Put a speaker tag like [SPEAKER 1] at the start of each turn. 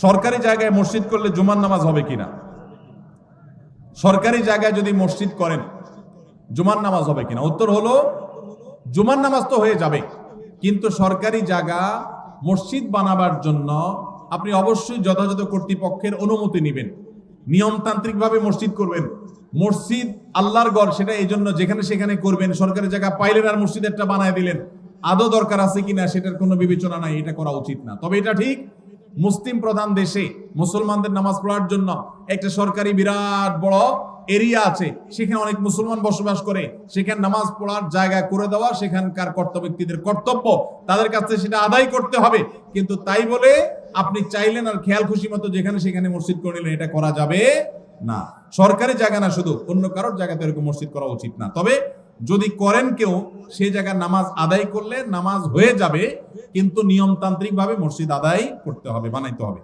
[SPEAKER 1] সরকারি জায়গায় মসজিদ করলে জুমার নামাজ হবে কিনা? সরকারি জায়গায় যদি মসজিদ করেন জুমার নামাজ হবে কিনা? উত্তর হলো জুমার নামাজ তো হয়ে যাবে, কিন্তু সরকারি জায়গা মসজিদ বানাবার জন্য আপনি অবশ্যই যথাযথ কর্তৃপক্ষের অনুমতি নেবেন, নিয়মতান্ত্রিক ভাবে মসজিদ করবেন। মসজিদ আল্লাহর ঘর, সেটা এই জন্য যেখানে সেখানে করবেন। সরকারি জায়গা পাইলেন আর মসজিদ একটা বানায় দিলেন, আদৌ দরকার আছে কিনা সেটার কোনো বিবেচনা নাই, এটা করা উচিত না। তবে এটা ঠিক, মুসলিম প্রধান দেশে মুসলমানদের নামাজ পড়ার জন্য একটা সরকারি বিরাট বড় এরিয়া আছে, সেখানে অনেক মুসলমান বসবাস করে, সেখানে নামাজ পড়ার জায়গা করে দেওয়া সেখানকার কর্তব্য ব্যক্তিদের কর্তব্য, তাদের কাছে সেটা আদায় করতে হবে। কিন্তু তাই বলে আপনি চাইলেন আর খেয়াল খুশি মতো যেখানে সেখানে মসজিদ করে নিলেন, এটা করা যাবে না। সরকারি জায়গা না, শুধু অন্য কারোর জায়গাতে এরকম মসজিদ করা উচিত না। তবে যদি করেন কেউ, সেই জায়গায় নামাজ আদায় করলে নামাজ হয়ে যাবে, কিন্তু নিয়মতান্ত্রিক ভাবে মসজিদ আদায় করতে হবে, বানাইতে হবে।